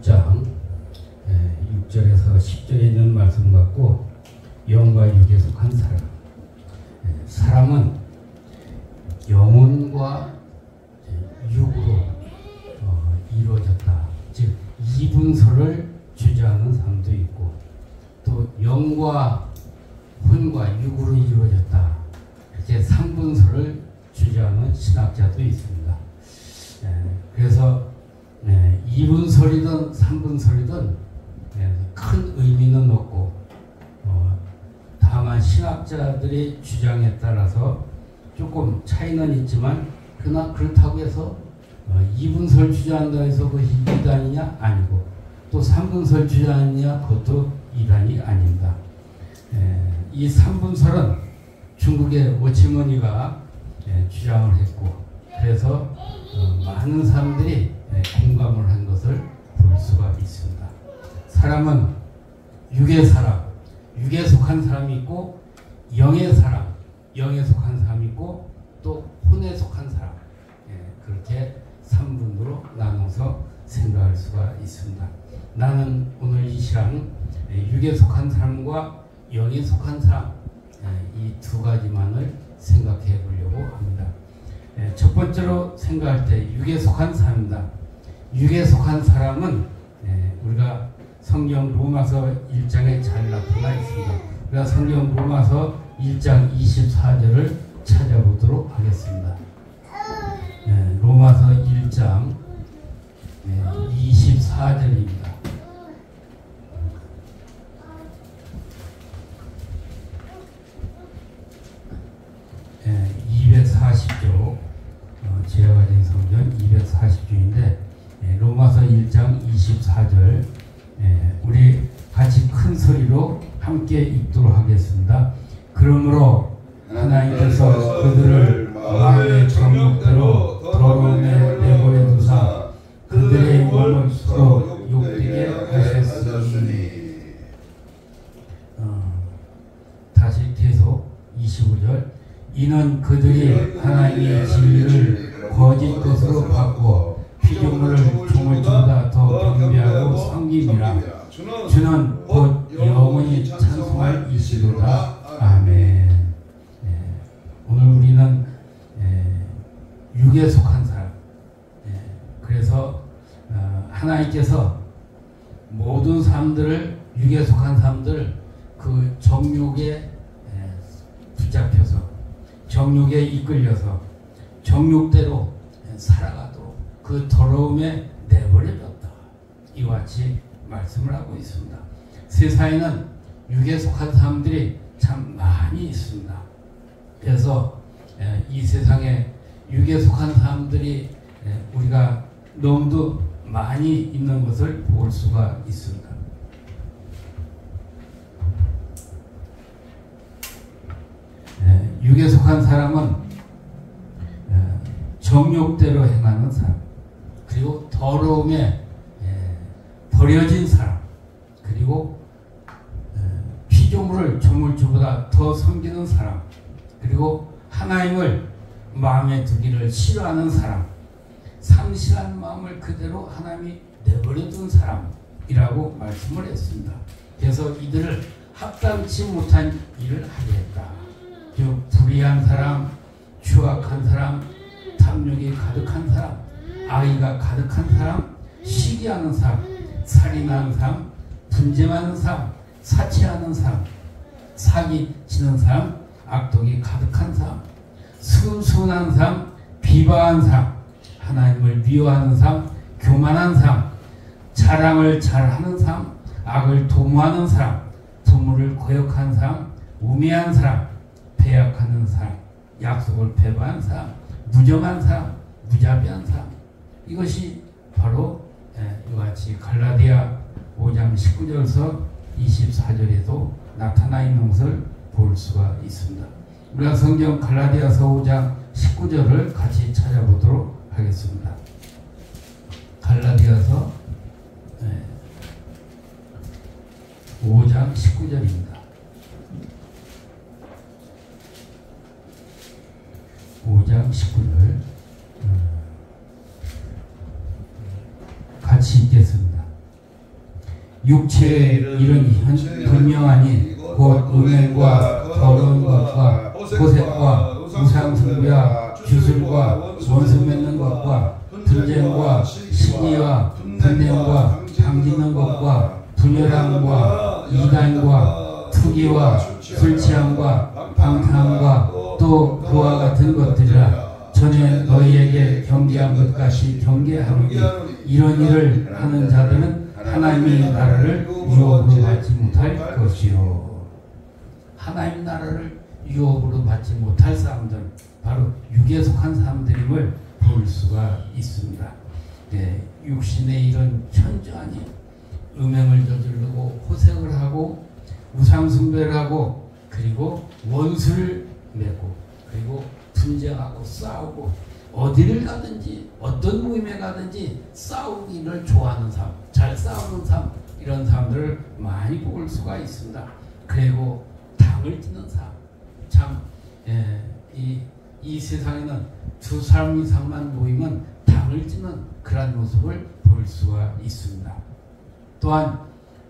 장 6절에서 10절에 있는 말씀 같고, 영과 육에 속한 사람. 사람은 영혼과 육으로 이루어졌다. 즉 이분서를 주장하는 사람도 있고, 또 영과 혼과 육으로 이루어졌다. 이렇게 삼분서를 주장하는 신학자도 있습니다. 그래서 이분설이든 삼분설이든 큰 의미는 없고, 다만 신학자들의 주장에 따라서 조금 차이는 있지만, 그러나 그렇다고 해서 이분설 주장한다 해서 그것이 이단이냐? 아니고, 또 삼분설 주장하느냐? 그것도 이단이 아닙니다. 이 삼분설은 중국의 워치머니가 주장을 했고, 그래서 많은 사람들이 공감을 한 것을 볼 수가 있습니다. 사람은 육의 사람, 육에 속한 사람이 있고, 영의 사람, 영에 속한 사람이 있고, 또 혼에 속한 사람, 그렇게 3분으로 나눠서 생각할 수가 있습니다. 나는 오늘 이 시간 육에 속한 사람과 영에 속한 사람, 이 두 가지만을 생각해 보려고 합니다. 첫 번째로 생각할 때 육에 속한 사람입니다. 육에 속한 사람은 우리가 성경 로마서 1장에 잘 나타나 있습니다. 우리가 성경 로마서 1장 24절을 찾아보도록 하겠습니다. 로마서 1장 24절입니다. 240조, 제가 가진 성경 240조인데, 로마서 1장 24절, 우리 같이 큰 소리로 함께 읽도록 하겠습니다. 그러므로 하나님께서 그들을 마음의 정욕대로 더러움에 내버려 두사 그들의 몸을 서로 욕되게 하셨으니. 다시 계속 25절. 이는 그들이 하나님의 진리를 거짓 것으로 바꾸어 피조물을 조물주보다 더 경배하고 섬김이라. 주는 곧 영원히 찬송할 이시로다. 아멘. 오늘 우리는 육에 속한 사람. 그래서 하나님께서 모든 사람들을, 육에 속한 사람들을 그 정욕에 붙잡혀서, 정욕에 이끌려서 정욕대로 살아가도록 그 더러움에 내버려뒀다. 이와 같이 말씀을 하고 있습니다. 세상에는 육에 속한 사람들이 참 많이 있습니다. 그래서 이 세상에 육에 속한 사람들이 우리가 너무도 많이 있는 것을 볼 수가 있습니다. 육에 속한 사람은 정욕대로 행하는 사람, 그리고 더러움에 버려진 사람, 그리고 피조물을 조물주보다 더 섬기는 사람, 그리고 하나님을 마음에 두기를 싫어하는 사람, 상실한 마음을 그대로 하나님이 내버려둔 사람이라고 말씀을 했습니다. 그래서 이들을 합당치 못한 일을 하게 했다. 즉 불의한 사람, 추악한 사람, 탐욕이 가득한 사람, 악의가 가득한 사람, 시기하는 사람, 살인하는 사람, 분쟁하는 사람, 사치하는 사람, 사기치는 사람, 악독이 가득한 사람, 순순한 사람, 비방한 사람, 하나님을 미워하는 사람, 교만한 사람, 자랑을 잘하는 사람, 악을 도모하는 사람, 부모를 거역한 사람, 우매한 사람, 배약하는 사람, 약속을 배반한 사람, 무정한 사람, 무자비한 사람. 이것이 바로 이와 같이 갈라디아 5장 19절에서 24절에도 나타나 있는 것을 볼 수가 있습니다. 우리가 성경 갈라디아서 5장 19절을 같이 찾아보도록 하겠습니다. 갈라디아서 5장 19절입니다. 5장 19절 같이 읽겠습니다. 육체의 일은 분명하니 곧 음행과 더러운 것과 고색과 우상숭배와 주술과 원수 맺는 것과 분쟁과 시기와 분냄과 당짓는 것과 분열함과 이단과 투기와 술취함과 방탕함과 또 그와 같은 것들이라. 전에 너희에게 경계한 것 같이 경계하노니 이런 일을 하는 자들은 하나님의 나라를 유업으로 받지 못할 것이요. 하나님 나라를 유업으로 받지 못할 사람들, 바로 육에 속한 사람들임을 볼 수가 있습니다. 네, 육신의 이런 천저하니 음행을 저지르고 호색을 하고 우상숭배를 하고 그리고 원수를 맺고 그리고 분쟁하고 싸우고 어디를 가든지 어떤 모임에 가든지 싸우기를 좋아하는 사람, 잘 싸우는 사람, 이런 사람들을 많이 볼 수가 있습니다. 그리고 당을 짓는 사람, 참 이 세상에는 두 사람 이상만 모이면 당을 짓는 그런 모습을 볼 수가 있습니다. 또한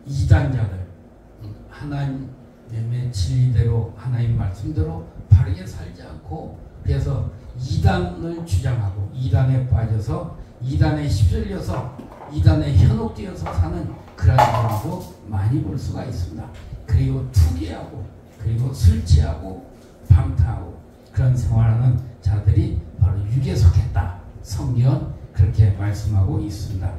이단자들, 하나님의 진리대로 하나님 말씀대로 바르게 살지 않고 그래서 이단을 주장하고 이단에 빠져서 이단에 휩쓸려서 이단에 현혹되어서 사는 그런 경우도 많이 볼 수가 있습니다. 그리고 투기하고 그리고 술 취하고 방탕하고 그런 생활하는 자들이 바로 육에 속했다. 성경은 그렇게 말씀하고 있습니다.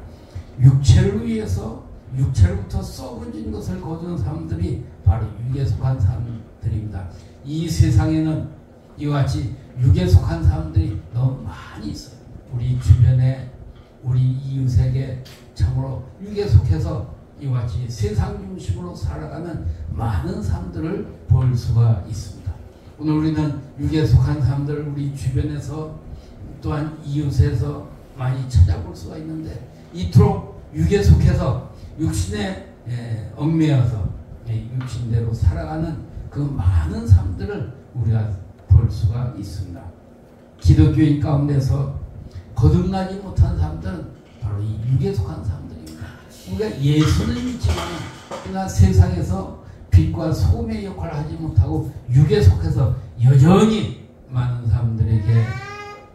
육체를 위해서 육체로부터 썩어진 것을 거두는 사람들이 바로 육에 속한 사람들입니다. 이 세상에는 이와 같이 육에 속한 사람들이 너무 많이 있어요. 우리 주변에 우리 이웃에게 참으로 육에 속해서 이와 같이 세상 중심으로 살아가는 많은 사람들을 볼 수가 있습니다. 오늘 우리는 육에 속한 사람들을 우리 주변에서 또한 이웃에서 많이 찾아볼 수가 있는데 이토록 육에 속해서 육신에 얽매여서 육신대로 살아가는 그 많은 사람들을 우리가 볼 수가 있습니다. 기독교인 가운데서 거듭나지 못한 사람들은 바로 이 육에 속한 사람들입니다. 우리가 예수는 믿지만 그러나 세상에서 빛과 소금의 역할을 하지 못하고 육에 속해서 여전히 많은 사람들에게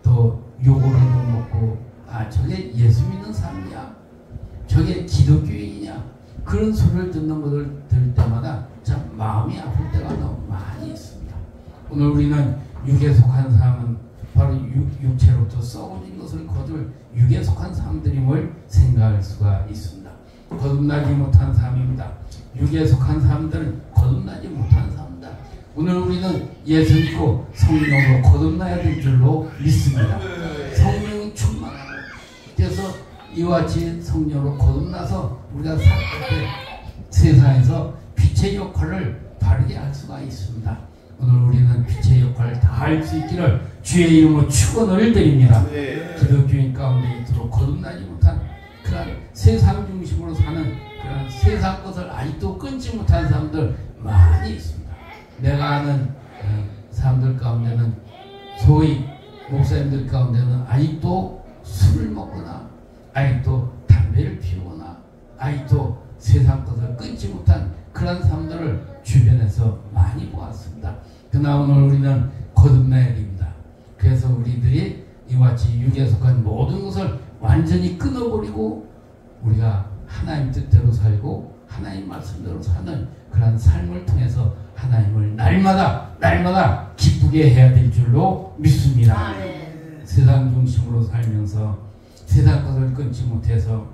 또 욕을 얻어먹고 저게 예수 믿는 사람이야, 저게 기독교인이냐, 그런 소리를 듣는 것을 들을 때마다 참 마음이 아플 때가 너무 많이 있습니다. 오늘 우리는 육에 속한 사람은 바로 육체로부터 썩어진 것을 거둘 육에 속한 사람들임을 생각할 수가 있습니다. 거듭나지 못한 사람입니다. 육에 속한 사람들은 거듭나지 못한 사람이다. 오늘 우리는 예수 믿고 성령으로 거듭나야 될 줄로 믿습니다. 성령이 충만하고 그래서 이와 같이 성령으로 거듭나서 우리가 살 때 세상에서 빛의 역할을 바르게 할 수가 있습니다. 오늘 우리는 빛의 역할을 다 할 수 있기를 주의 이름으로 축원을 드립니다. 기독교인 가운데 있도록 거듭나지 못한 그런 세상 중심으로 사는 그런 세상 것을 아직도 끊지 못한 사람들 많이 있습니다. 내가 아는 사람들 가운데는 소위 목사님들 가운데는 아직도 술을 먹거나 아직도 담배를 피우거나 아직도 세상 것을 끊지 못한 그런 사람들을 주변에서 많이 보았습니다. 그러나 오늘 우리는 거듭나야 됩니다. 그래서 우리들이 이와 같이 육에 속한 모든 것을 완전히 끊어버리고 우리가 하나님 뜻대로 살고 하나님 말씀대로 사는 그런 삶을 통해서 하나님을 날마다 기쁘게 해야 될 줄로 믿습니다. 세상 중심으로 살면서 세상 것을 끊지 못해서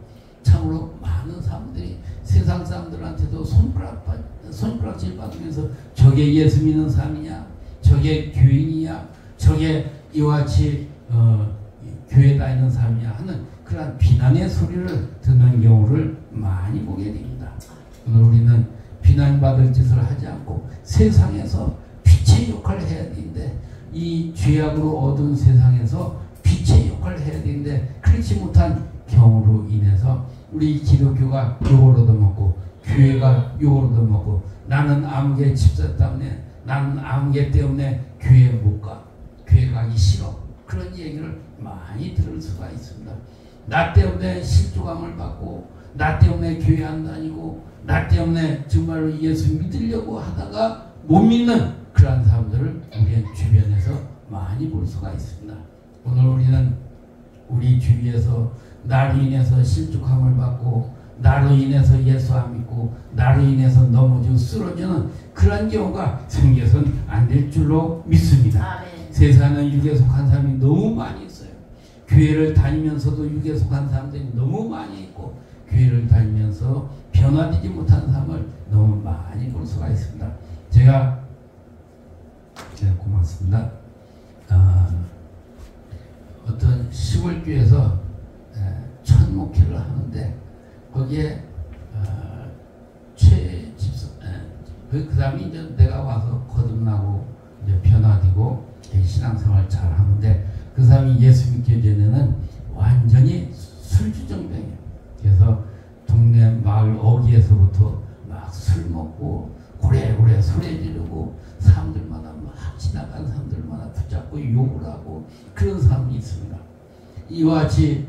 참으로 많은 사람들이 세상 사람들한테도 손가락질 받으면서 저게 예수 믿는 사람이냐, 저게 교인이냐, 저게 이와 같이 교회 다니는 사람이냐 하는 그런 비난의 소리를 듣는 경우를 많이 보게 됩니다. 오늘 우리는 비난받을 짓을 하지 않고 세상에서 빛의 역할을 해야 되는데 이 죄악으로 어두운 세상에서 빛의 역할을 해야 되는데 그렇지 못한 경우로 인해서 우리 기독교가 욕을 얻어먹고 교회가 욕을 얻어먹고 나는 아무개 집사 때문에 나는 아무개 때문에 교회에 못 가, 교회 가기 싫어, 그런 얘기를 많이 들을 수가 있습니다. 나 때문에 실조감을 받고 나 때문에 교회 안 다니고 나 때문에 정말로 예수 믿으려고 하다가 못 믿는 그러한 사람들을 우리의 주변에서 많이 볼 수가 있습니다. 오늘 우리는 우리 주위에서 나로 인해서 실족함을 받고 나로 인해서 예수 안 믿고 나로 인해서 넘어지고 쓰러지는 그런 경우가 생겨서는 안 될 줄로 믿습니다. 아멘. 세상에 육에 속한 사람이 너무 많이 있어요. 교회를 다니면서도 육에 속한 사람들이 너무 많이 있고 교회를 다니면서 변화되지 못한 사람을 너무 많이 볼 수가 있습니다. 제가 고맙습니다. 어떤 시골교회에서 첫 목회를 하는데 거기에 최 집사 그 사람이 이제 내가 와서 거듭나고 이제 변화되고 신앙생활 잘 하는데 그 사람이 예수 믿기 전에는 완전히 술주정뱅이에요. 그래서 동네 마을 어귀에서부터 막 술 먹고 고래고래 소리 지르고 사람들마다 막 지나가는 사람들마다 붙잡고 욕을 하고 그런 사람이 있습니다. 이와 같이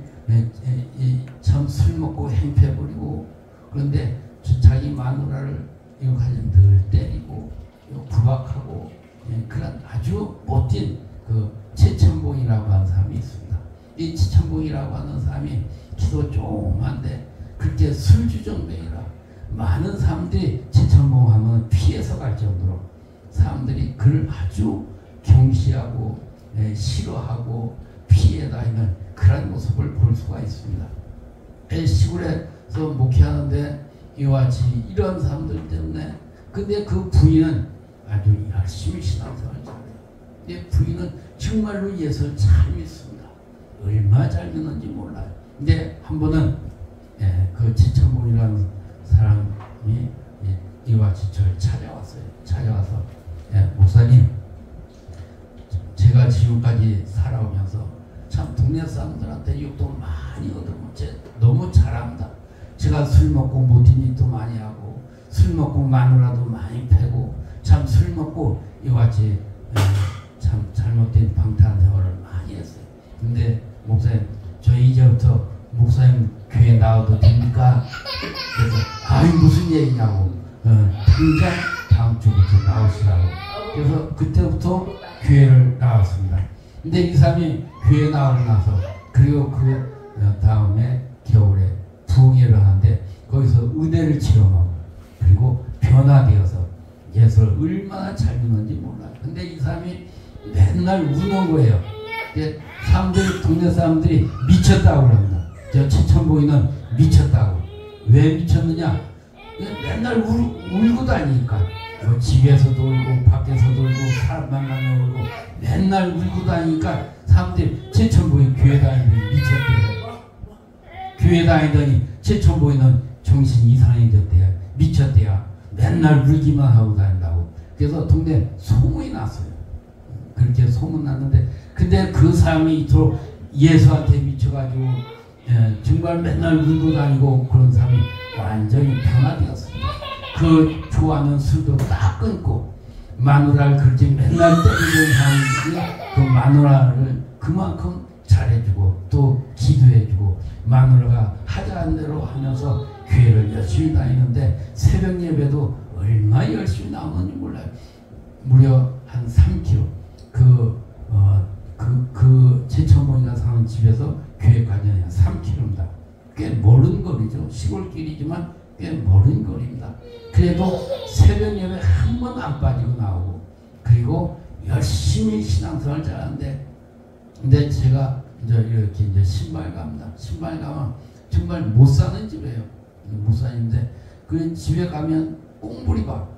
참 술 먹고 행패 부리고 그런데 자기 마누라를 이거 가지고 늘 때리고 구박하고 그런 아주 못된 그 최천봉이라고 하는 사람이 있습니다. 이 최천봉이라고 하는 사람이 키도 조그만데 그렇게 술주정뱅이라 많은 사람들이 최천봉 하면 피해서 갈 정도로 사람들이 그를 아주 경시하고 싫어하고 피해 다니는 그런 모습을 볼 수가 있습니다. 시골에서 목회하는데 이와 같이 이런 사람들 때문에 근데 그 부인은 아주 열심히 신앙생활을 잘해요. 부인은 정말로 예수를 잘 믿습니다. 얼마나 잘 믿는지 몰라요. 근데 한 번은 그 지천봉이라는 사람이 이와 같이 저를 찾아왔어요. 찾아와서 목사님 제가 지금까지 살아오면서 참 동네 사람들한테 욕도 많이 얻으면 너무 잘합니다. 제가 술 먹고 못된 짓도 많이 하고 술 먹고 마누라도 많이 패고 참 술 먹고 이와 같이 참 잘못된 방탕한 생활을 많이 했어요. 근데 목사님 저 이제부터 목사님 교회 나와도 됩니까? 그래서 아이 무슨 얘기냐고 당장 다음 주부터 나오시라고 그래서 그때부터 교회를 나왔습니다. 근데 이 사람이 교회 나오고 나서 그리고 그 다음에 겨울에 부흥회를 하는데 거기서 은혜를 체험하고 그리고 변화되어서 예수를 얼마나 잘 믿는지 몰라요. 근데 이 사람이 맨날 우는 거예요. 사람들이 동네 사람들이 미쳤다고 합니다. 저 최천봉이는 미쳤다고. 왜 미쳤느냐? 맨날 울고 다니니까 뭐 집에서도 울고 밖에서도 울고 사람 만나면 울고 맨날 울고 다니니까 사람들이 최천봉이 교회 다니더니 미쳤대요. 교회 다니더니 최천봉이는 정신이 이상해졌대요. 미쳤대요. 맨날 울기만 하고 다닌다고. 그래서 동네 소문이 났어요. 그렇게 소문났는데 근데 그 사람이 이토록 예수한테 미쳐가지고 정말 맨날 울고 다니고 그런 사람이 완전히 변화되었습니다. 그 좋아하는 술도 딱 끊고 마누라를 그렇게 맨날 때리는 사람들이 그 마누라를 그만큼 잘해주고 또 기도해주고 마누라가 하자는 대로 하면서 교회를 열심히 다니는데 새벽 예배도 얼마나 열심히 나오는지 몰라요. 무려 한 3km 그 제천봉이가 사는 집에서 교회까지 한 3km입니다. 꽤 멀은 거리죠. 시골길이지만 꽤 멀은 거리입니다. 그래도 새벽 예배 한 번 안 빠지고 나오고 그리고 열심히 신앙생활 잘하는데 근데 제가 이렇게 신발 갑니다. 신발 가면 정말 못 사는 집이에요. 못 사는데 그 집에 가면 꽁부리밥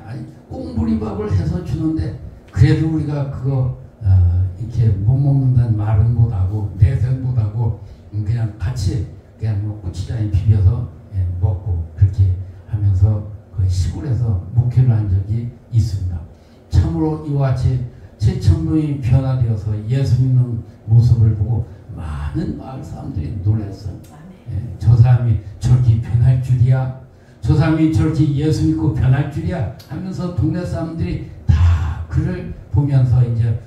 아니 꽁부리밥을 해서 주는데 그래도 우리가 그거 이렇게 못 먹는다는 말은 못하고 내색 못하고 그냥 같이 그냥 뭐 고추장에 비벼서 먹고 그렇게 하면서 그 시골에서 목회를 한 적이 있습니다. 참으로 이와 같이 최천봉이 변화되어서 예수 믿는 모습을 보고 많은 마을 사람들이 놀랐어요. 저 사람이 저렇게 변할 줄이야. 저 사람이 저렇게 예수 믿고 변할 줄이야 하면서 동네 사람들이 다 그를 보면서 이제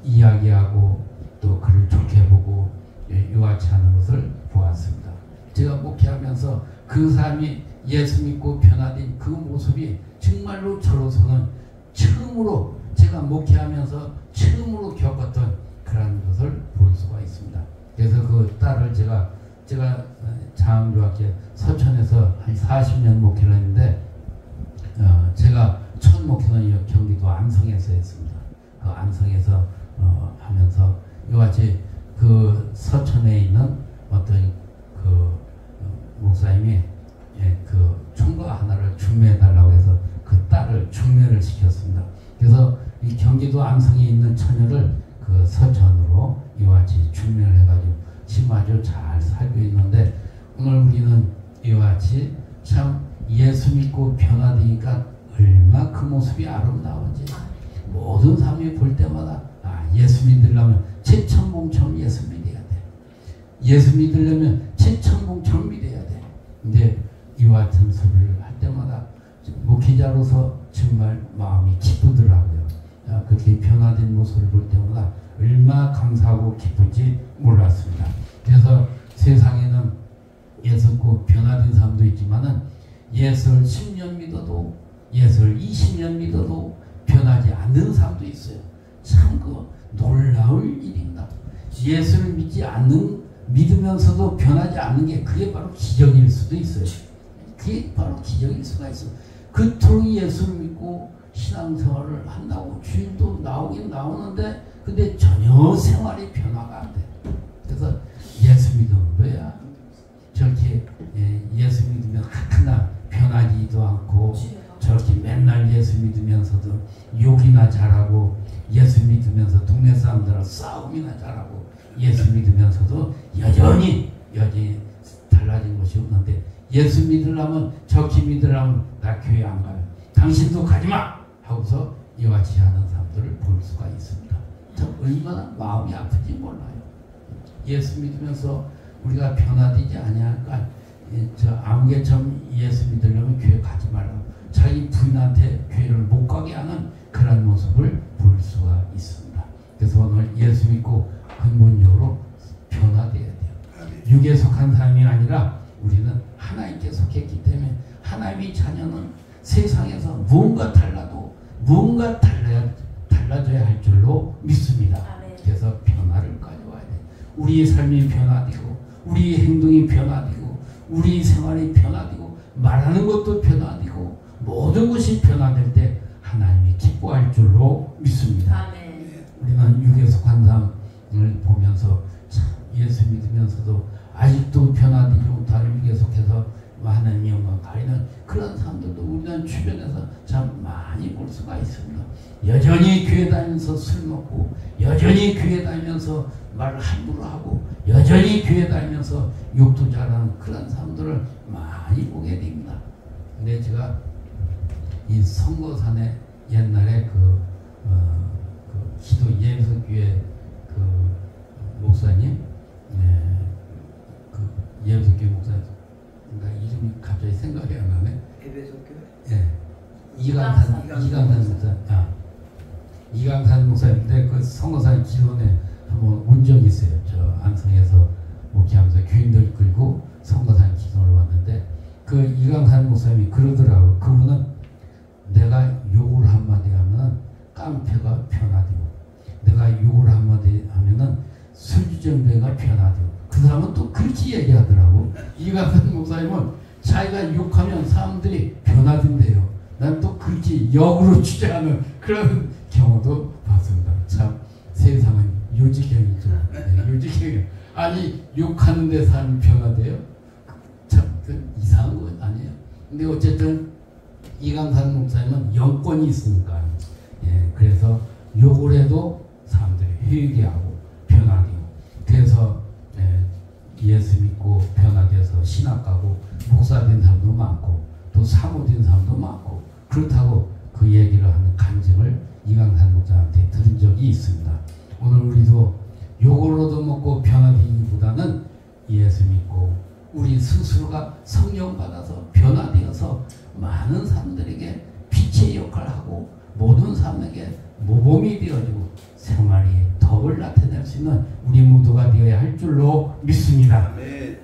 이야기하고 또 그를 좋게 보고 이와 같이 하는 것을 보았습니다. 제가 목회하면서 그 사람이 예수 믿고 변화된 그 모습이 정말로 저로서는 처음으로 제가 목회하면서 처음으로 겪었던 그런 것을 볼 수가 있습니다. 그래서 그 딸을 제가 장안교학교 서천에서 한 40년 목회를 했는데 제가 첫 목회는 경기도 안성에서 했습니다. 그 안성에서 하면서 이와 같이 그 서천에 있는 어떤 그 목사님이 그 총각 하나를 중매해달라고 해서 그 딸을 중매를 시켰습니다. 그래서 이 경기도 안성에 있는 처녀를 그 서천으로 이와 같이 중매를 해가지고 지금 아주 잘 살고 있는데 오늘 우리는 이와 같이 참 예수 믿고 변화되니까 얼마 그 모습이 아름다운지 모든 사람이 볼 때마다 예수 믿으려면 최천봉처럼 예수 믿어야 돼. 예수 믿으려면 최천봉처럼 믿어야 돼. 근데 이와 같은 소리를 할 때마다 목회자로서 정말 마음이 기쁘더라고요. 그렇게 변화된 모습을 볼 때마다 얼마나 감사하고 기쁜지 몰랐습니다. 그래서 세상에는 예수 믿고 변화된 사람도 있지만은 예수를 10년 믿어도 예수를 20년 믿어도 변하지 않는 사람도 있어요. 참 그 놀라울 일입니다. 예수를 믿으면서도 변하지 않는 게 그게 바로 기적일 수도 있어요. 그게 바로 기적일 수가 있어요. 그토록 예수를 믿고 신앙생활을 한다고 주일도 나오긴 나오는데 근데 전혀 생활이 변화가 안 돼. 그래서 예수 믿으면 왜야? 저렇게 예수 믿으면 하나 변하지도 않고 저렇게 맨날 예수 믿으면서도 욕이나 잘하고 예수 믿으면서 동네 사람들하고 싸움이나 잘하고 예수 믿으면서도 여전히 달라진 것이 없는데 예수 믿으려면 저기 믿으려면 나 교회 안 가요. 당신도 가지마! 하고서 이와 같이 하는 사람들을 볼 수가 있습니다. 참 얼마나 마음이 아픈지 몰라요. 예수 믿으면서 우리가 변화되지 아니할까? 아무개처럼 예수 믿으려면 교회 가지 말라고 자기 부인한테 교회를 못 가게 하는 그런 모습을 볼 수가 있습니다. 그래서 오늘 예수 믿고 근본적으로 변화되어야 돼요. 육에 속한 사람이 아니라 우리는 하나님께 속했기 때문에 하나님의 자녀는 세상에서 무언가 달라도 무언가 달라져야 할 줄로 믿습니다. 그래서 변화를 가져와야 돼요. 우리의 삶이 변화되고 우리의 행동이 변화되고 우리 생활이 변화되고 말하는 것도 변화되고 모든 것이 변화될 때 하나님이 기뻐할 줄로 믿습니다. 아멘. 우리는 육에 속한 사람을 보면서 참 예수 믿으면서도 아직도 변화되지 못하는 육에 속해서 하나님의 영광 가리는 그런 사람들도 우리는 주변에서 참 많이 볼 수가 있습니다. 여전히 교회 다니면서 술 먹고 여전히 교회 다니면서 말을 함부로 하고 여전히 교회 다니면서 욕도 잘하는 그런 사람들을 많이 보게 됩니다. 근데 제가 이 성거산에 옛날에 그 기도 예수교회 그 목사님 그 예수교회 목사님 이름이 갑자기 생각이 안 나네. 에베소교회? 예. 이강산 목사. 이강산 목사인데 그 성거산 기도원에 한번 온 적이 있어요. 저 안성에서 목회하면서 교인들 끌고 성거산 기도를 왔는데 그 이강산 목사님이 그러더라고. 그분은 내가 욕을 한마디 하면 깡패가 변화되고 내가 욕을 한마디 하면은 술주정배가 변화되고 그 사람은 또 그렇게 얘기하더라고. 이강산 목사님은 자기가 욕하면 사람들이 변화된대요. 난 또 그렇게 역으로 주장하는 그런 경우도 봤습니다. 참 세상은 요지경이죠. 요지경. 아니 욕하는데 사람이 변화돼요? 참 이상한 건 아니에요. 근데 어쨌든 이강산 목사님은 영권이 있으니까 그래서 욕을 해도 사람들이 회개하고 변화되고 그래서 예수 믿고 변화돼서 신학 가고 목사 된 사람도 많고 또 사모 된 사람도 많고 그렇다고 그 얘기를 하는 간증을 이강산 목사한테 들은 적이 있습니다. 오늘 우리도 욕을 얻어먹고 변화되기보다는 예수 믿고 우리 스스로가 성령 받아서 변화되어서 많은 사람들에게 빛의 역할을 하고 모든 사람에게 모범이 되어지고 생활이 덕을 나타낼 수 있는 우리 모두가 되어야 할 줄로 믿습니다. 네.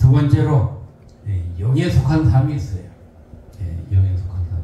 두 번째로 영에 속한 삶이 있어요. 영에 속한 삶.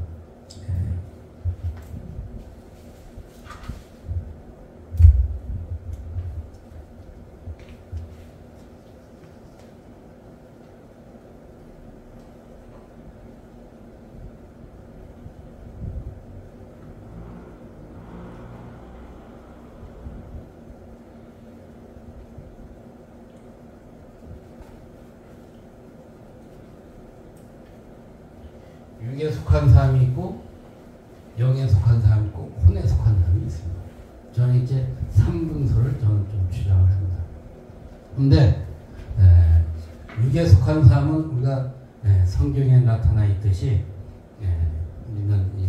육에 속한 사람이 있고 영에 속한 사람이 있고 혼에 속한 사람이 있습니다. 저는 이제 삼분소를 저는 좀 주장을 합니다. 근데 육에 속한 사람은 우리가 성경에 나타나 있듯이 우리는 이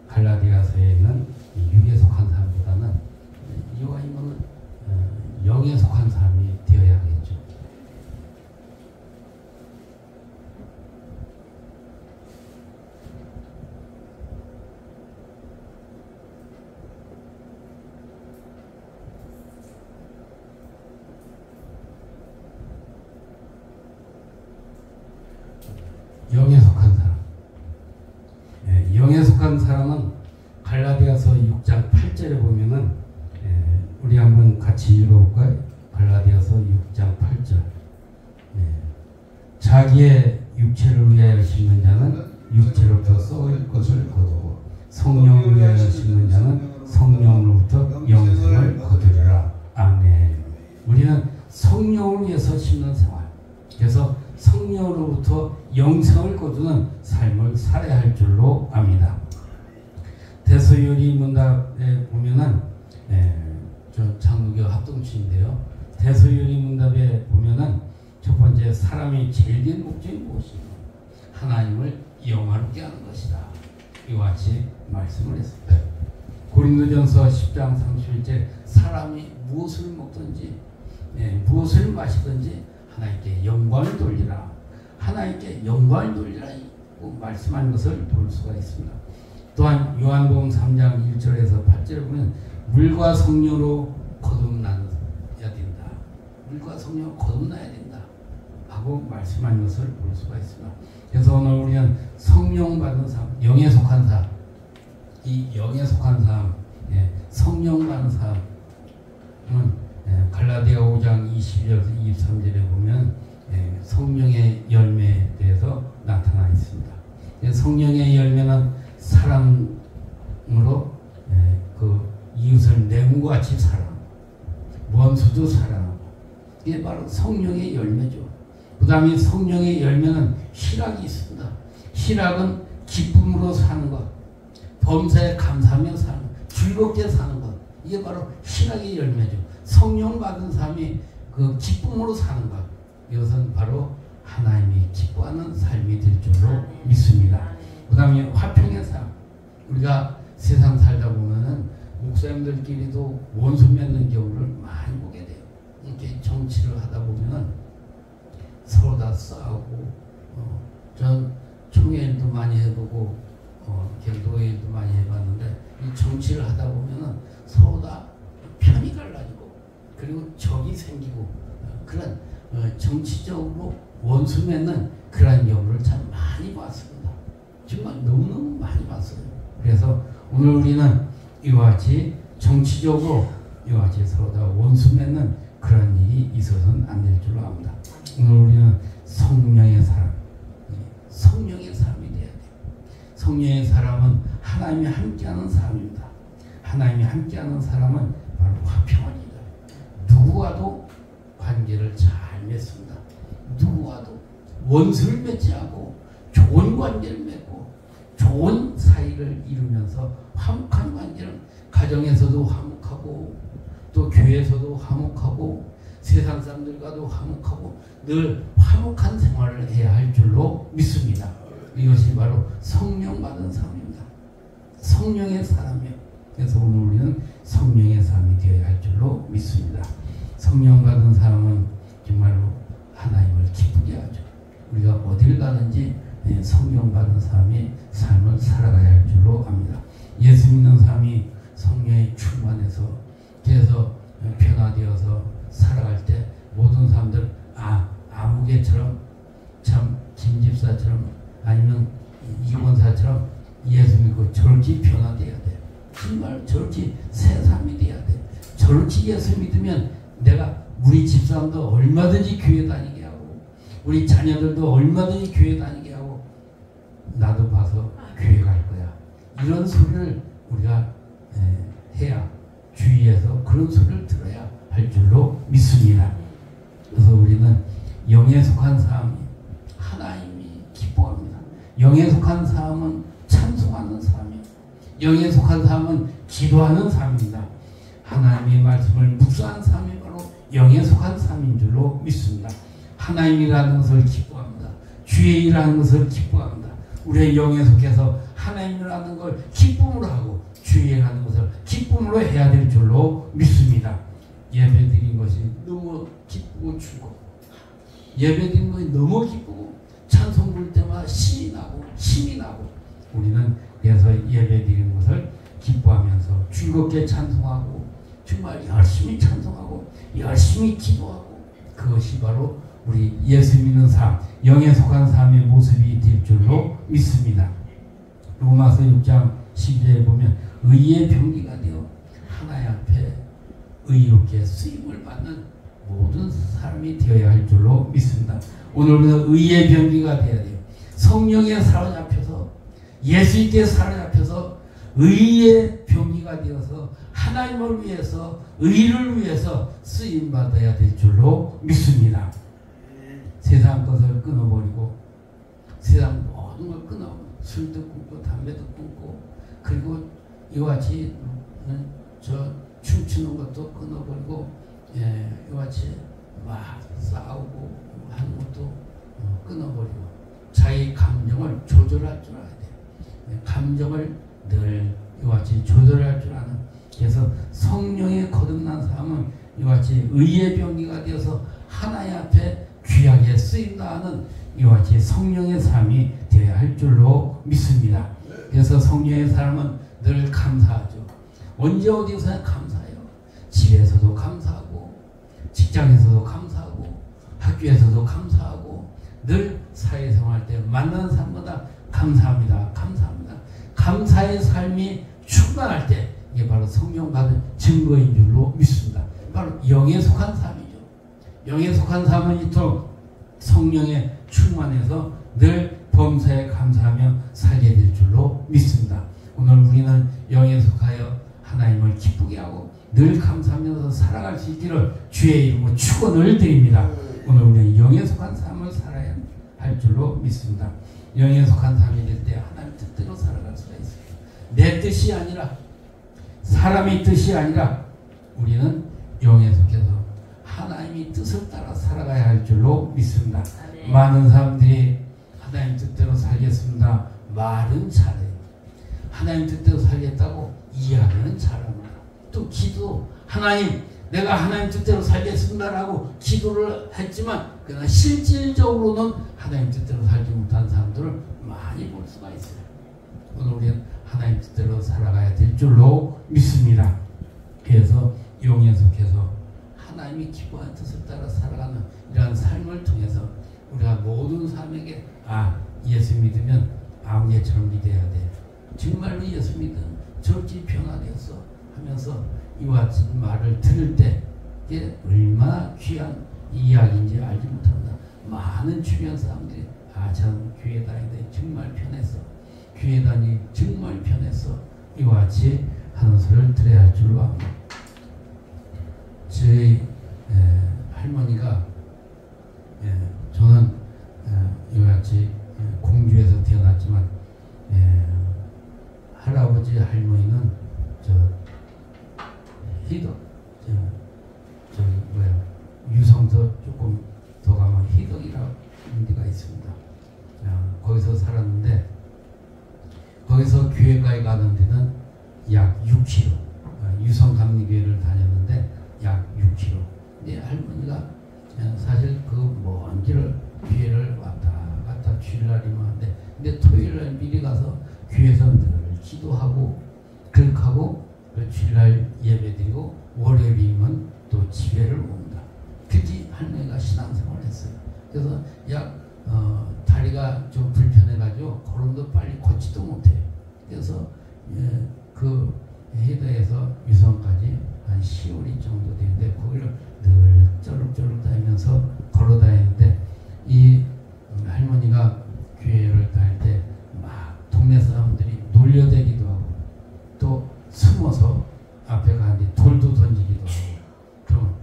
갈라디아서에 있는 육에 속한 사람보다는 이와이모는 영에 속한 사람이 되어야 하겠죠. 영에 속한 사람. 영에 속한 사람은 갈라디아서 6장 8절에 보면은 우리 한번 같이 읽어볼까요? 갈라디아서 6장 8절. 자기의 육체를 위하여 심는 자는 육체로부터 썩을 것을 거두고 성령을 위하여 심는 자는 성령으로부터 영생을 거두리라. 아멘. 우리는 성령을 위해서 심는 생활. 그래서 성령으로부터 영생을 거두는 삶을 살아야 할 줄로 압니다. 대소요리 문답에 보면은 저 장로교 합동치인데요. 대소요리 문답에 보면은 첫 번째 사람이 제일 된 목적이 무엇이냐? 하나님을 영화롭게 하는 것이다. 이와 같이 말씀을 했습니다. 고린도전서 10장 31절 사람이 무엇을 먹든지 무엇을 마시든지 하나님께 영광을 돌리라. 하나님께 영광을 돌리라. 말씀하는 것을 볼 수가 있습니다. 또한 요한복음 3장 1절에서 8절에 보면 물과 성령으로 거듭나야 된다. 물과 성령으로 거듭나야 된다. 하고 말씀하는 것을 볼 수가 있습니다. 그래서 오늘 우리는 성령 받은 사람, 영에 속한 사람, 이 영에 속한 사람, 성령 받은 사람은 갈라디아 5장 22절에서 23절에 보면 성령의 열매에 대해서 나타나 있습니다. 성령의 열매는 사랑으로 그 이웃을 내 몸과 같이 사랑하고 원수도 사랑하고 이게 바로 성령의 열매죠. 그 다음에 성령의 열매는 희락이 있습니다. 희락은 기쁨으로 사는 것, 범사에 감사하며 사는 것, 즐겁게 사는 것, 이게 바로 희락의 열매죠. 성령 받은 사람이 그 기쁨으로 사는 것, 이것은 바로 하나님이 기뻐하는 삶이 될 줄로 믿습니다. 그 다음에 화평의 삶. 우리가 세상 살다 보면은 목사님들끼리도 원수 맺는 경우를 많이 보게 돼요. 이렇게 정치를 하다 보면은 서로 다 싸우고, 전 총회일도 많이 해보고, 노예일도 많이 해봤는데, 이 정치를 하다 보면은 서로 다 편이 갈라지고, 그리고 적이 생기고, 그런 정치적으로 원수 맺는 그런 경우를 참 많이 봤습니다. 정말 너무너무 많이 봤어요. 그래서 오늘 우리는 이와 같이 정치적으로 이와 같이 서로 다 원수 맺는 그런 일이 있어서는 안 될 줄로 압니다. 오늘 우리는 성령의 사람, 성령의 사람이 돼야 돼요. 성령의 사람은 하나님이 함께하는 사람입니다. 하나님이 함께하는 사람은 바로 화평합니다. 누구와도 관계를 잘 맺습니다. 누구와도 원수를 맺지 않고 좋은 관계를 맺고 좋은 사이를 이루면서 화목한 관계를 가정에서도 화목하고 또 교회에서도 화목하고 세상 사람들과도 화목하고 늘 화목한 생활을 해야 할 줄로 믿습니다. 이것이 바로 성령 받은 사람입니다. 성령의 사람이요. 그래서 오늘 우리는 성령의 사람이 되어야 할 줄로 믿습니다. 성령 받은 사람은 정말로 하나님을 기쁘게 하죠. 우리가 어딜 가든지 성령 받은 사람이 삶을 살아가야 할 줄로 압니다. 예수 믿는 사람이 성령에 충만해서 그래서 변화되어서 살아갈 때 모든 사람들 아무개처럼 참 김집사처럼 아니면 이권사처럼 예수 믿고 저렇게 변화돼야 돼. 정말 저렇게 새 삶이 돼야 돼. 저렇게 예수 믿으면 내가 우리 집사람도 얼마든지 교회 다니게 하고 우리 자녀들도 얼마든지 교회 다니게 하고 나도 봐서 교회 갈 거야. 이런 소리를 우리가 해야 주위에서 그런 소리를 들어야 할 줄로 믿습니다. 그래서 우리는 영에 속한 삶이 하나님이 기뻐합니다. 영에 속한 삶은 찬송하는 삶이에요. 영에 속한 삶은 기도하는 삶입니다. 하나님의 말씀을 묵상한 삶이 바로 영에 속한 삶인 줄로 믿습니다. 하나님이라는 것을 기뻐합니다. 주의 일하는 것을 기뻐합니다. 우리의 영에 속해서 하나님이라는 걸 기쁨으로 하고 주의 일하는 것을 기쁨으로 해야 될 줄로 믿습니다. 예배드린 것이 너무 기쁘고 즐겁고 예배드린 것이 너무 기쁘고 찬송 부를 때마다 신이 나고 힘이 나고 우리는 그래서 예배드리는 것을 기뻐하면서 즐겁게 찬송하고 정말 열심히 찬송하고 열심히 기도하고 그것이 바로 우리 예수 믿는 삶, 영에 속한 삶의 모습이 될 줄로 믿습니다. 로마서 6장 12절에 보면 의의 병기가 되어 하나님 앞에 의롭게 쓰임을 받는 모든 사람이 되어야 할 줄로 믿습니다. 오늘부터 의의 병기가 되어야 돼요. 성령에 사로잡혀서 예수님께 사로잡혀서 의의 병기가 되어서 하나님을 위해서 의를 위해서 쓰임받아야 될 줄로 믿습니다. 세상 것을 끊어버리고 세상 모든 걸 끊어 술도 끊고 담배도 끊고 그리고 이와 같이 저 춤추는 것도 끊어버리고 이와 같이 막 싸우고 하는 것도 끊어버리고 자기 감정을 조절할 줄 알아야 돼요. 감정을 늘 이와 같이 조절할 줄 아는 그래서 성령에 거듭난 사람은 이와 같이 의의 병기가 되어서 하나님 앞에 귀하게 쓰임당하는 이와 같이 성령의 삶이 되어야 할 줄로 믿습니다. 그래서 성령의 사람은 늘 감사하죠. 언제 어디서나 감사해요. 집에서도 감사하고 직장에서도 감사하고 학교에서도 감사하고 늘 사회생활 때 만나는 사람마다 감사합니다. 감사합니다. 감사의 삶이 충만할 때 이게 바로 성령 받은 증거인 줄로 믿습니다. 바로 영에 속한 삶이죠. 영에 속한 삶은 이토록 성령에 충만해서 늘 범사에 감사하며 살게 될 줄로 믿습니다. 오늘 우리는 영에 속하여 하나님을 기쁘게 하고 늘 감사하면서 살아갈 수 있기를 주의 이름으로 축원을 드립니다. 오늘 우리는 영에 속한 삶을 살아야 할 줄로 믿습니다. 영에 속한 삶이 될 때 하나님 뜻대로 살아갈 수가 있습니다. 내 뜻이 아니라 사람의 뜻이 아니라 우리는 영에 속해서 하나님의 뜻을 따라 살아가야 할 줄로 믿습니다. 아멘. 많은 사람들이 하나님 뜻대로 살겠습니다. 말은 잘해요. 하나님 뜻대로 살겠다고 이야기는 잘합니다. 또 기도 하나님 내가 하나님 뜻대로 살겠습니다라고 기도를 했지만 그러나 실질적으로는 하나님 뜻대로 살지 못한 사람들을 많이 볼 수가 있어요. 오늘 우리는 하나님 뜻대로 살아가야 될 줄로 믿습니다. 그래서 영에 속해서 하나님이 기뻐하는 뜻을 따라 살아가는 이러한 삶을 통해서 우리가 모든 사람에게 예수 믿으면 아무개처럼 믿어야 돼. 정말로 예수 믿으면 저렇게 변화되었어 하면서 이와 같은 말을 들을 때 이게 얼마나 귀한 이야기인지 알지 못합니다. 많은 주변 사람들이 전 교회 다니는데 정말 편했어. 교회 다니 정말 편했어. 이와 같이 하는 소리를 들어야 할 줄로 압니다. 저희 할머니가 저는 이와 같이 공주에서 태어났지만 할아버지 할머니는 희덕 유성서 조금 더 가면 희덕이라는 데가 있습니다. 거기서 살았는데 거기서 교회까지 가는 데는 약 6km 유성감리교회를 다녔는데 약 6km 근데 할머니가 사실 그 먼 길을 교회를 왔다 갔다 주일날이면 하는데 근데 토요일날 미리 가서 교회에서 늘 기도하고 그렇게 하고 주일날 예배드리고 월요일이면 또 집회를 옵니다. 그렇게 할머니가 신앙생활을 했어요. 그래서 약 다리가 좀 불편해가지고 걸음도 빨리 걷지도 못해요. 그래서 그 해더에서 유성까지 한 10일 정도 되는데 거기를 늘 쩌룩쩌룩 다니면서 걸어 다니는데 이 할머니가 교회를 다닐 때 막 동네 사람들이 놀려대기도 하고 또 숨어서 앞에 가는데 돌도 던지기도 하고 그럼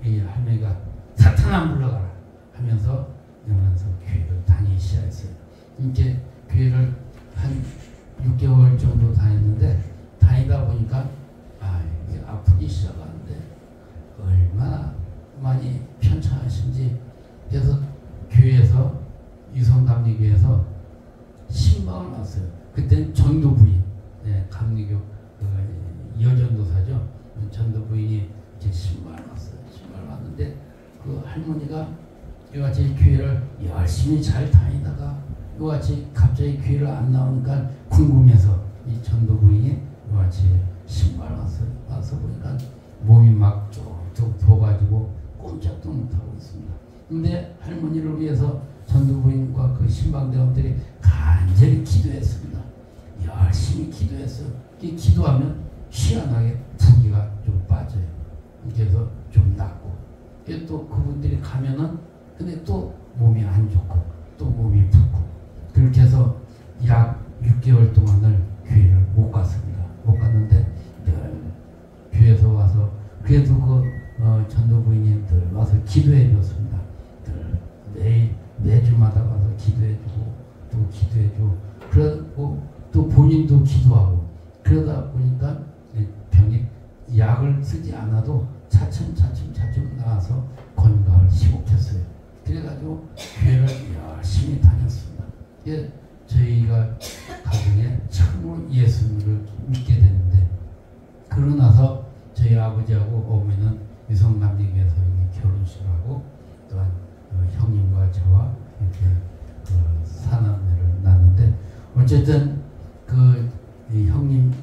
이 할머니가 사탄아 물러가라 하면서 이러면서 교회를 다니기 시작했어요. 이렇게 교회를 한 6개월 정도 다녔는데 다니다 보니까 이게 아프기 시작하는데 얼마나 많이 편찮으신지 그래서 교회에서 유성감리교회에서 신방을 놨어요. 그때는 전도 부인 감리교 여전도사죠. 전도 부인이 이제 신방을 놨어요. 신방을 놨는데 그 할머니가 이같이 교회를 열심히 잘 다니다가 이같이 갑자기 교회를 안 나오니까 궁금해서 이 전도 부인이 이같이 신발 와서 보니까 몸이 막 쭉쭉 부어가지고 꼼짝도 못하고 있습니다. 근데 할머니를 위해서 전도 부인과 그 신방대원들이 간절히 기도했습니다. 열심히 기도했어요. 기도하면 희한하게 부기가 좀 빠져요. 그래서 좀 낫고 또 그분들이 가면은 근데 또 몸이 안 좋고 또 몸이 붓고 그렇게 해서 약 6개월 동안을 교회를 못 갔습니다. 못 갔는데 늘 교회에서 와서 그래도 그 전도 부인이 늘 와서 기도해 줬습니다. 늘 매주마다 와서 기도해 주고 또 기도해 주고 그러고 또 본인도 기도하고 그러다 보니까 병이 약을 쓰지 않아도 차츰 나와서 건강을 회복했어요. 그래가지고 교회를 열심히 다녔습니다. 저희가 가정에 처음으로 예수님을 믿게 됐는데 그러고 나서 저희 아버지하고 어머니는 유성감리교회에서 결혼식을 하고 또한 형님과 저와 이렇게 사남매를 낳았는데 어쨌든 그 형님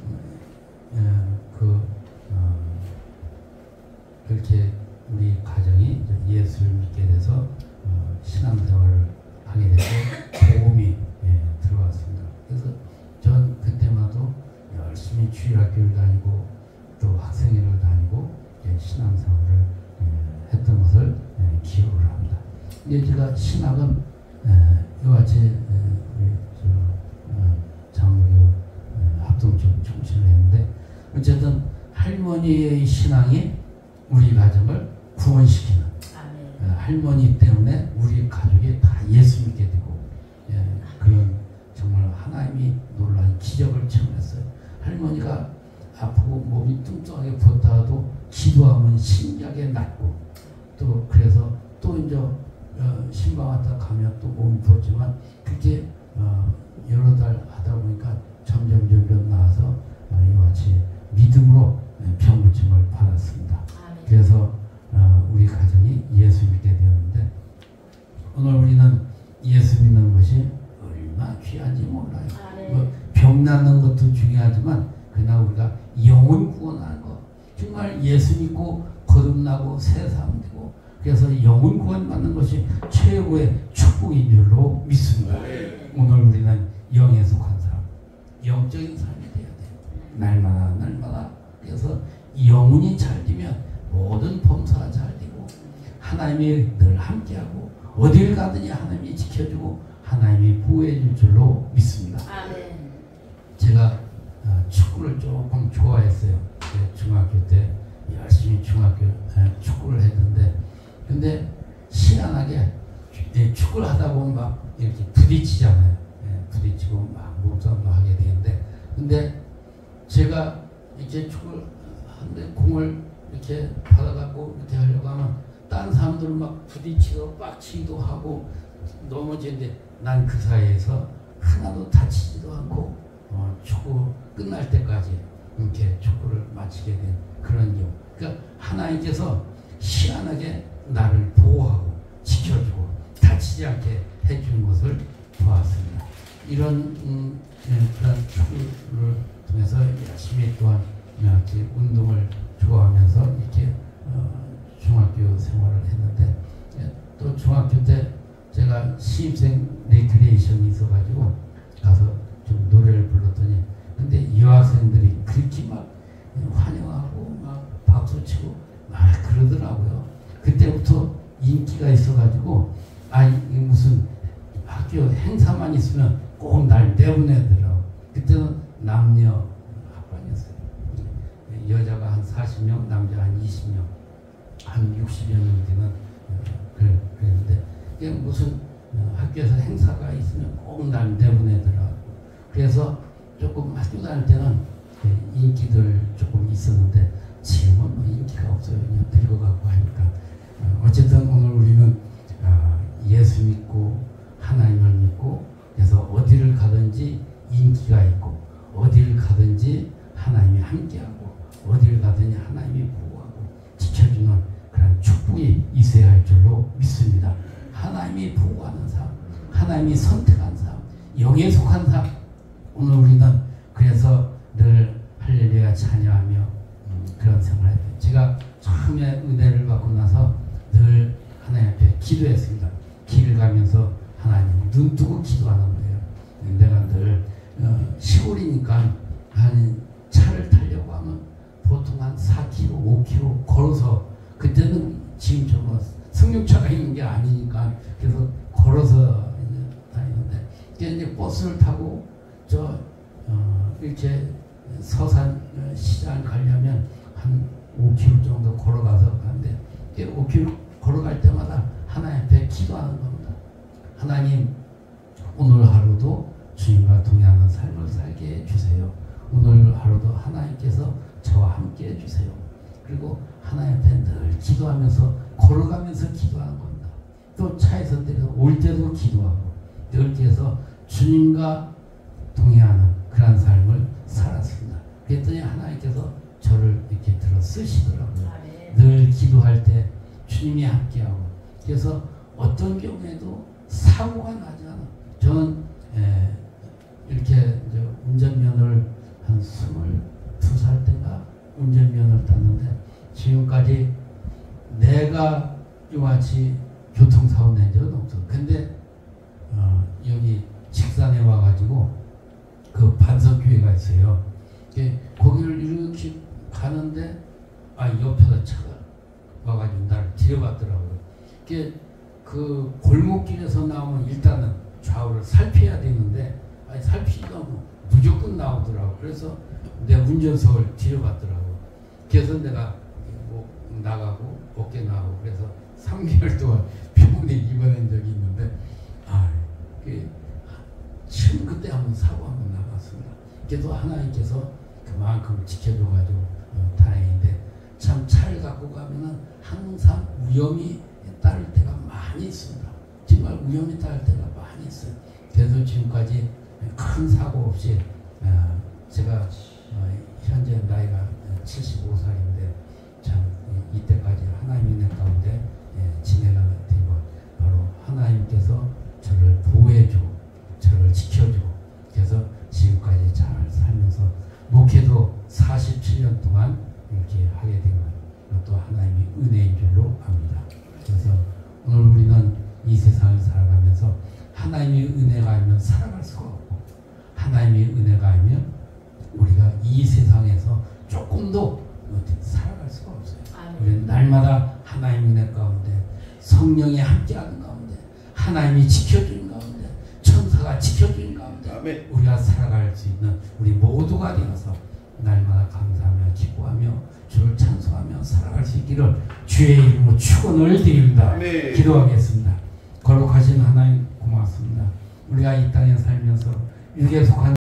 그렇게 우리 가정이 예수를 믿게 돼서 신앙생활을 하게 되고 도움이 들어왔습니다. 그래서 전 그때마도 열심히 주일학교를 다니고 또 학생회를 다니고 신앙생활을 했던 것을 기억을 합니다. 근데 제가 신학은 이같이 장로교 합동적 총신을 했는데 어쨌든 할머니의 신앙이 우리 가정을 구원시키는 할머니 때문에 우리 가족이 다 예수 믿게 되고 그런 정말 하나님이 놀라운 기적을 체험했어요. 할머니가 아프고 몸이 뚱뚱하게 부었다가도 기도하면 신기하게 낫고 또 그래서 또 이제 신방 왔다 가면 또 몸이 부었지만 그렇게 여러 달 하다 보니까 점점 나아서 이같이 믿음으로 병고침을 받았습니다. 그래서 우리 가정이 예수 믿게 되었는데 오늘 우리는 예수 믿는 것이 얼마나 귀한지 몰라요. 뭐 병 낫는 것도 중요하지만 그러나 우리가 영혼 구원하는 것 정말 예수 믿고 거듭나고 새 사람 되고 그래서 영혼 구원 받는 것이 최고의 축복인 줄로 믿습니다. 오늘 우리는 영에 속한 사람 영적인 삶이 되어야 돼요. 날마다 그래서 영혼이 잘 되면 모든 범사가 잘 되고 하나님이 늘 함께하고 어딜 가든지 하나님이 지켜주고 하나님이 보호해 줄 줄로 믿습니다. 제가 축구를 조금 좋아했어요. 중학교 때 열심히 축구를 했는데 근데 희한하게 축구를 하다 보면 막 이렇게 부딪히잖아요. 부딪히고 막 몸싸움도 하게 되는데 근데 제가 이렇게 축구를 하는데 공을 이렇게 받아갖고 이렇게 하려고 하면 다른 사람들 막 부딪히고 빡치기도 하고 넘어지는데 난 그 사이에서 하나도 다치지도 않고 축구 끝날 때까지 이렇게 축구를 마치게 된 그런 경우. 그러니까 하나님께서 희한하게 나를 보호하고 지켜주고 다치지 않게 해주는 것을 보았습니다. 이런 그런 축구를 통해서 열심히 또한 이렇게 운동을 좋아하면서 이렇게 중학교 생활을 했는데 또 중학교 때 제가 여학생이 있어가지고 가서 좀 노래를 불렀더니 근데 이 여학생들이 그렇게 막 환영하고 막 박수치고 막 그러더라고요. 그때부터 인기가 있어가지고 이게 무슨 학교 행사만 있으면 꼭 날 내보내더라고. 그때는 남녀 합반이었어요. 여자가 한 40명, 남자가 한 20명, 한 60여 명 되는 그랬는데 이게 무슨 학교에서 행사가 있으면 꼭 날 내보내더라고. 그래서 조금 학교 다닐 때는 인기들 조금 있었는데 지금은 뭐 인기가 없어요. 그냥 늙어가고 하니까. 어쨌든 오늘 우리는 예수 믿고 하나님을 믿고 그래서 어디를 가든지 인기가 있고 어디를 가든지 하나님이 함께하고 어디를 가든지 하나님이 보호하고 지켜주는 그런 축복이 있어야 할 줄로 믿습니다. 하나님이 보호하는 삶, 하나님이 선택한 삶, 영에 속한 삶. 오늘 우리는 그래서 늘 할렐루야 찬양하며 그런 생활을 해요. 제가 처음에 은혜를 받고 나서 늘 하나님 앞에 기도했습니다. 길을 가면서 하나님 눈 뜨고 기도하는 거예요. 내가 늘 시골이니까 한 차를 타려고 하면 보통 한 4km, 5km 걸어서 그때는 지금처럼 승용차가 있는 게 아니니까 그래서 걸어서 다니는데 이제 버스를 타고 이렇게 서산 시장 가려면 한 5km 정도 걸어가서 가는데 5km 걸어갈 때마다 하나님 앞에 기도하는 겁니다. 하나님 오늘 하루도 주님과 동행하는 삶을 살게 해주세요. 오늘 하루도 하나님께서 저와 함께 해주세요. 그리고 하나님 앞에 늘 기도하면서 걸어가면서 기도하는 겁니다. 또 차에서 내려서 올 때도 기도하고 늘 그래서 주님과 동행하는 그런 삶을 살았습니다. 그랬더니 하나님께서 저를 이렇게 들어 쓰시더라고요. 늘 기도할 때 주님이 함께하고 그래서 어떤 경우에도 사고가 나지 않아. 저는 이렇게 운전면허를 한 22살 때인가 운전면허를 땄는데 지금까지 내가 이같이 교통사고 낸 적은 없어. 근데 여기 직산에 와가지고 그 반석교회가 있어요. 거기를 이렇게 가는데 옆에서 차가 와가지고 나를 들여봤더라고요. 그 골목길에서 나오면 일단은 좌우를 살펴야 되는데 살피지도 않고 무조건 나오더라고. 그래서 내 운전석을 들여봤더라고. 그래서 내가 나가고 어깨 나가고 그래서 3개월 동안 병원에 입원한 적이 있는데 지금 그때 한번 사고 한번 나갔습니다. 그래도 하나님께서 그만큼 지켜줘가지고 다행인데 참 차를 갖고 가면은 항상 위험이 따를 때가 많이 있습니다. 정말 위험이 따를 때가 많이 있어요. 그래서 지금까지 큰 사고 없이 제가 현재 나이가 75살인데 참 이때까지 하나님의 은혜 가운데 지내가 되고 바로 하나님께서 저를 보호해주고 저를 지켜주고 그래서 지금까지 잘 살면서 목회도 47년 동안 이렇게 하게 된 것도 하나님의 은혜인 줄로 압니다. 그래서 오늘 우리는 이 세상을 살아가면서 하나님의 은혜가 아니면 살아갈 수가 없고 하나님의 은혜가 아니면 우리가 이 세상에서 조금도 살아갈 수가 없어요. 우리는 날마다 하나님의 은혜 가운데 성령이 함께하는 가운데 하나님이 지켜주는 가운데 천사가 지켜주는 가운데 아멘. 우리가 살아갈 수 있는 우리 모두가 되어서 날마다 감사하며 기뻐하며 주를 찬송하며 살아갈 수 있기를 주의 이름으로 축원을 드립니다. 아멘. 기도하겠습니다. 거룩하신 하나님 고맙습니다. 우리가 이 땅에 살면서 육에 속한